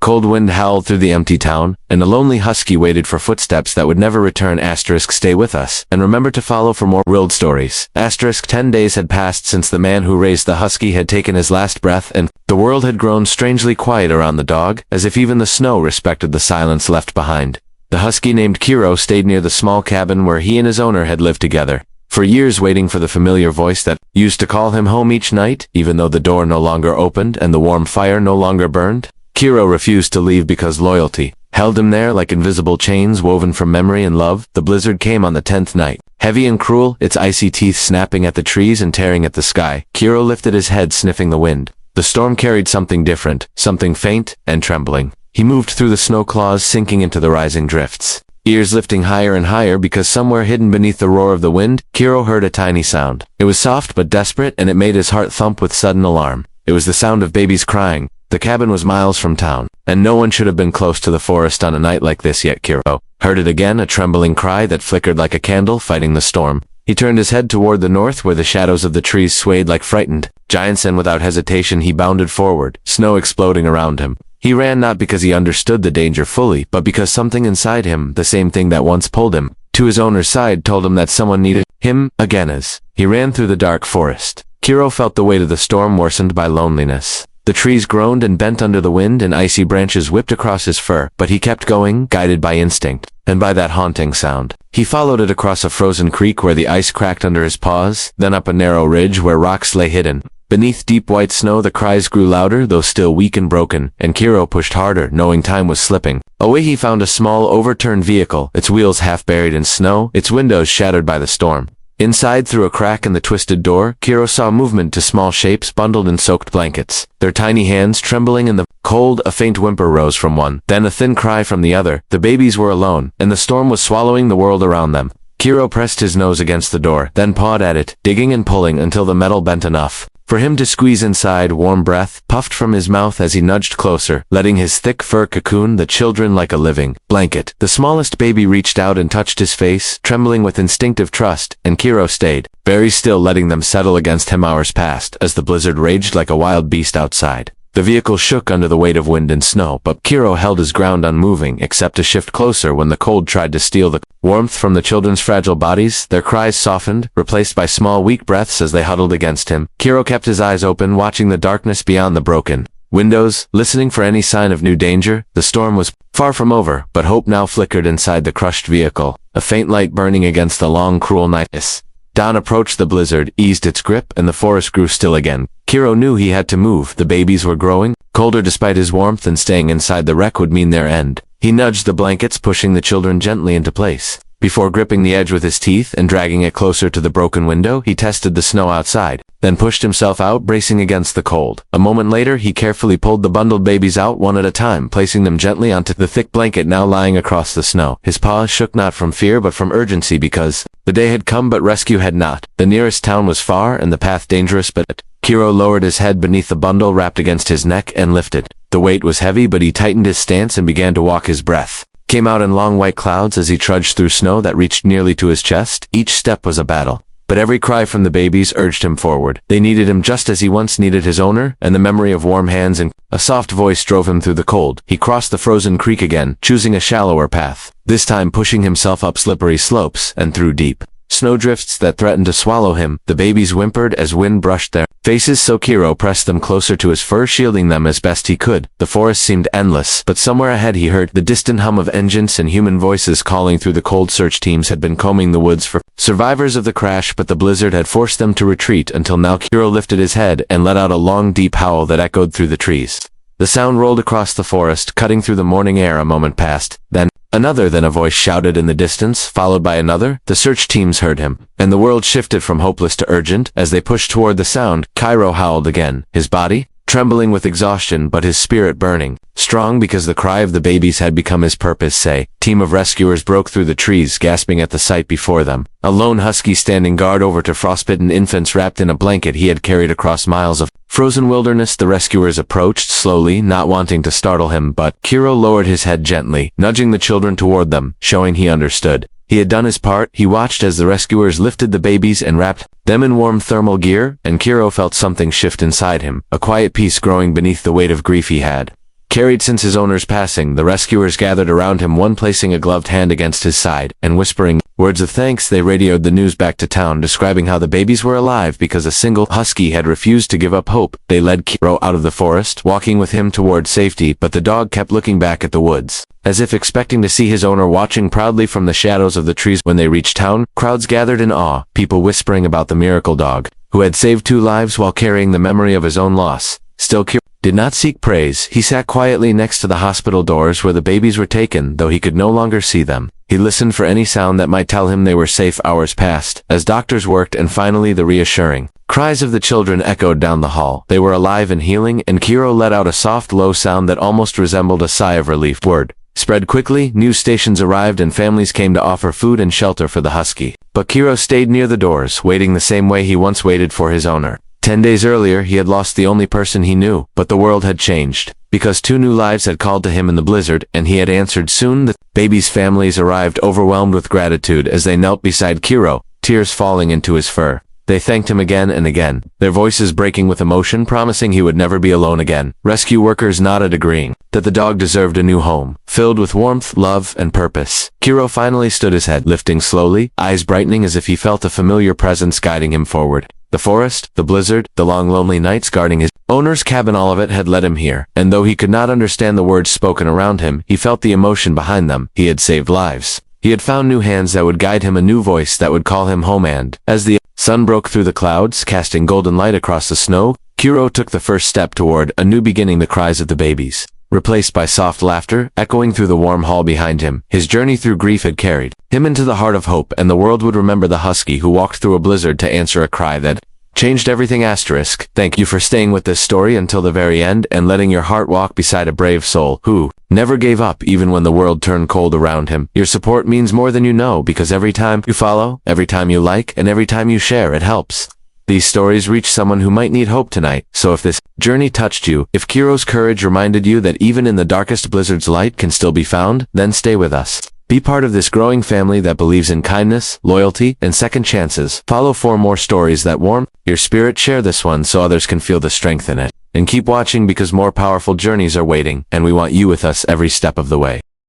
Cold wind howled through the empty town, and a lonely husky waited for footsteps that would never return. Stay with us, and remember to follow for more wild stories. 10 days had passed since the man who raised the husky had taken his last breath, and the world had grown strangely quiet around the dog, as if even the snow respected the silence left behind. The husky named Kiro stayed near the small cabin where he and his owner had lived together, for years waiting for the familiar voice that used to call him home each night, even though the door no longer opened and the warm fire no longer burned. Kiro refused to leave because loyalty held him there like invisible chains woven from memory and love. The blizzard came on the 10th night, heavy and cruel, its icy teeth snapping at the trees and tearing at the sky. Kiro lifted his head, sniffing the wind. The storm carried something different, something faint and trembling. He moved through the snow claws, sinking into the rising drifts, ears lifting higher and higher because somewhere hidden beneath the roar of the wind, Kiro heard a tiny sound. It was soft but desperate, and it made his heart thump with sudden alarm. It was the sound of babies crying. The cabin was miles from town, and no one should have been close to the forest on a night like this, yet Kiro heard it again, a trembling cry that flickered like a candle fighting the storm. He turned his head toward the north where the shadows of the trees swayed like frightened giants, and without hesitation he bounded forward, snow exploding around him. He ran not because he understood the danger fully, but because something inside him, the same thing that once pulled him to his owner's side, told him that someone needed him again. As he ran through the dark forest, Kiro felt the weight of the storm worsened by loneliness. The trees groaned and bent under the wind, and icy branches whipped across his fur, but he kept going, guided by instinct, and by that haunting sound. He followed it across a frozen creek where the ice cracked under his paws, then up a narrow ridge where rocks lay hidden. Beneath deep white snow the cries grew louder, though still weak and broken, and Kiro pushed harder, knowing time was slipping. Away he found a small, overturned vehicle, its wheels half buried in snow, its windows shattered by the storm. Inside, through a crack in the twisted door, Kiro saw movement to small shapes bundled in soaked blankets, their tiny hands trembling in the cold. A faint whimper rose from one, then a thin cry from the other. The babies were alone, and the storm was swallowing the world around them. Kiro pressed his nose against the door, then pawed at it, digging and pulling until the metal bent enough for him to squeeze inside. Warm breath puffed from his mouth as he nudged closer, letting his thick fur cocoon the children like a living blanket. The smallest baby reached out and touched his face, trembling with instinctive trust, and Kiro stayed very still, letting them settle against him. Hours passed as the blizzard raged like a wild beast outside. The vehicle shook under the weight of wind and snow, but Kiro held his ground, unmoving except to shift closer when the cold tried to steal the warmth from the children's fragile bodies. Their cries softened, replaced by small weak breaths as they huddled against him. Kiro kept his eyes open, watching the darkness beyond the broken windows, listening for any sign of new danger. The storm was far from over, but hope now flickered inside the crushed vehicle, a faint light burning against the long, cruel night. Dawn approached, the blizzard eased its grip, and the forest grew still again. Kiro knew he had to move. The babies were growing colder despite his warmth, and staying inside the wreck would mean their end. He nudged the blankets, pushing the children gently into place. Before gripping the edge with his teeth and dragging it closer to the broken window, he tested the snow outside, then pushed himself out, bracing against the cold. A moment later, he carefully pulled the bundled babies out one at a time, placing them gently onto the thick blanket now lying across the snow. His paws shook not from fear but from urgency, because the day had come but rescue had not. The nearest town was far and the path dangerous, but Kiro lowered his head beneath the bundle wrapped against his neck and lifted. The weight was heavy, but he tightened his stance and began to walk. His breath came out in long white clouds as he trudged through snow that reached nearly to his chest. Each step was a battle, but every cry from the babies urged him forward. They needed him just as he once needed his owner, and the memory of warm hands and a soft voice drove him through the cold. He crossed the frozen creek again, choosing a shallower path, this time pushing himself up slippery slopes and through deep snowdrifts that threatened to swallow him. The babies whimpered as wind brushed their faces, so Kiro pressed them closer to his fur, shielding them as best he could. The forest seemed endless, but somewhere ahead he heard the distant hum of engines and human voices calling through the cold. Search teams had been combing the woods for survivors of the crash, but the blizzard had forced them to retreat until now. Kiro lifted his head and let out a long, deep howl that echoed through the trees. The sound rolled across the forest, cutting through the morning air. A moment passed, then another, then a voice shouted in the distance, followed by another. The search teams heard him, and the world shifted from hopeless to urgent. As they pushed toward the sound, Kiro howled again, his body trembling with exhaustion but his spirit burning strong, because the cry of the babies had become his purpose. Say, team of rescuers broke through the trees, gasping at the sight before them. A lone husky standing guard over to frostbitten infants wrapped in a blanket he had carried across miles of frozen wilderness. The rescuers approached slowly, not wanting to startle him, but Kiro lowered his head gently, nudging the children toward them, showing he understood. He had done his part. He watched as the rescuers lifted the babies and wrapped them in warm thermal gear, and Kiro felt something shift inside him, a quiet peace growing beneath the weight of grief he had carried since his owner's passing. The rescuers gathered around him, one placing a gloved hand against his side, and whispering words of thanks. They radioed the news back to town, describing how the babies were alive because a single husky had refused to give up hope. They led Kiro out of the forest, walking with him toward safety, but the dog kept looking back at the woods, as if expecting to see his owner watching proudly from the shadows of the trees. When they reached town, crowds gathered in awe, people whispering about the miracle dog, who had saved 2 lives while carrying the memory of his own loss. Still, Kiro did not seek praise. He sat quietly next to the hospital doors where the babies were taken, though he could no longer see them. He listened for any sound that might tell him they were safe. Hours passed, as doctors worked, and finally the reassuring cries of the children echoed down the hall. They were alive and healing, and Kiro let out a soft, low sound that almost resembled a sigh of relief. Word spread quickly, news stations arrived, and families came to offer food and shelter for the husky. But Kiro stayed near the doors, waiting the same way he once waited for his owner. 10 days earlier, he had lost the only person he knew, but the world had changed, because 2 new lives had called to him in the blizzard, and he had answered. Soon, the babies' families arrived, overwhelmed with gratitude as they knelt beside Kiro, tears falling into his fur. They thanked him again and again, their voices breaking with emotion, promising he would never be alone again. Rescue workers nodded, agreeing that the dog deserved a new home, filled with warmth, love, and purpose. Kiro finally stood, his head lifting slowly, eyes brightening as if he felt a familiar presence guiding him forward. The forest, the blizzard, the long lonely nights guarding his owner's cabin, all of it had led him here, and though he could not understand the words spoken around him, he felt the emotion behind them. He had saved lives. He had found new hands that would guide him, a new voice that would call him home. And as the sun broke through the clouds, casting golden light across the snow, Kiro took the first step toward a new beginning. The cries of the babies, replaced by soft laughter, echoing through the warm hall behind him. His journey through grief had carried him into the heart of hope, and the world would remember the husky who walked through a blizzard to answer a cry that changed everything. Thank you for staying with this story until the very end and letting your heart walk beside a brave soul who never gave up even when the world turned cold around him. Your support means more than you know, because every time you follow, every time you like, and every time you share, it helps. These stories reach someone who might need hope tonight. So if this journey touched you, if Kiro's courage reminded you that even in the darkest blizzards light can still be found, then stay with us. Be part of this growing family that believes in kindness, loyalty, and second chances. Follow for more stories that warm your spirit. Share this one so others can feel the strength in it. And keep watching, because more powerful journeys are waiting, and we want you with us every step of the way.